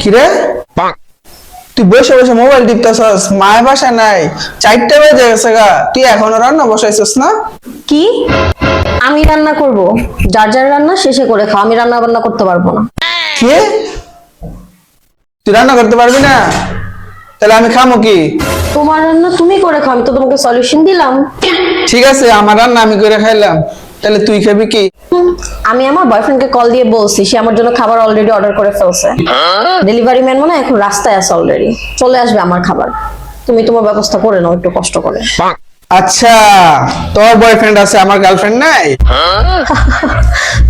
কিরে তুই বসে বসে মোবাইল টিপতেছস, মায়ের বাসায় নাই, 4টা বেজে গেছে গা, তুই এখনো রান্না বসাইছস না? কি? আমি রান্না করব? যার যার রান্না শেষে করে খাও, আমি রান্না বান্না করতে পারবো না। কি? তুই রান্না করতে পারবি না? তাহলে আমি খামো কি? তোমার রান্না তুমি করে খাও, আমি তো তোমাকে সলিউশন দিলাম। ঠিক আছে, আমার রান্না আমি করে খাইলাম, তাহলে তুই খাবি কি? আমি আমার বয়ফ্রেন্ডকে কল দিয়ে বলছি, সে আমার জন্য খাবার অলরেডি অর্ডার করে ফেলছে। ডেলিভারি ম্যান মনে হয় এখন রাস্তায় আছে, অলরেডি চলে আসবে আমার খাবার। তুমি তোমার ব্যবস্থা করে নাও একটু কষ্ট করে। আচ্ছা, তোর বয়ফ্রেন্ড আছে, আমার গার্লফ্রেন্ড নাই?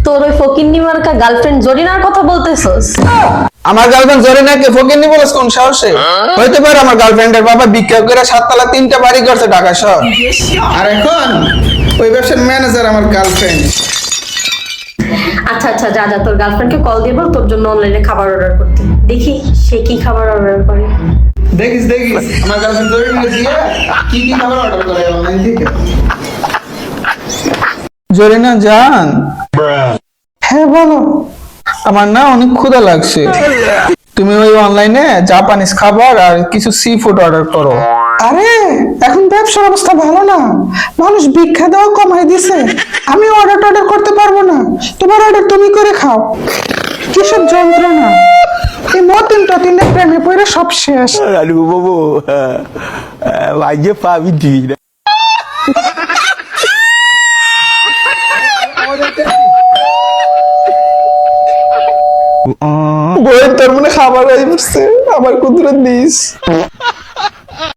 তোর ওই ফকিন্নি মার্কা গার্লফ্রেন্ড জরিনার কথা বলতেছস? আমার গার্লফ্রেন্ড জরিনাকে ফকিন্নি বলছ কোন সাহসে? হইতে পারে আমার গার্লফ্রেন্ডের বাবা বিক্রি করে 7 তলা 3টা বাড়ি করছে ঢাকা শহর, আর এখন ওই ব্যবসার ম্যানেজার আমার গার্লফ্রেন্ড। আচ্ছা আচ্ছা, যা যা তোর গার্লফ্রেন্ডকে কল দিয়ে বল তোর জন্য অনলাইনে খাবার অর্ডার করতে। দেখি সে কি খাবার অর্ডার করে। দেখিস দেখিস আমার গার্লফ্রেন্ড জরিনা দিয়ে কি কি খাবার অর্ডার করে অনলাইন থেকে। জরিনা জান। হ্যাঁ বলো। আমার না অনেক ক্ষুধা লাগছে, তুমি ওই অনলাইনে জাপানিজ খাবার আর কিছু সি ফুড অর্ডার করো। আরে এখন ব্যবসার অবস্থা ভালো না, মানুষ ভিক্ষা দেওয়া কমাই দিছে, আমি অর্ডার করতে পারবো না, তোমার অর্ডার তুমি করে খাও। কিসব যন্ত্রণা, এই মতিন টতিনের প্রেমে পড়ে সব শেষ। Aduh, Bobo. Wajib Pak Bidi. বইয়ের তোর মনে খাবার হয়ে বসছে, আমার কুতুরে দিস।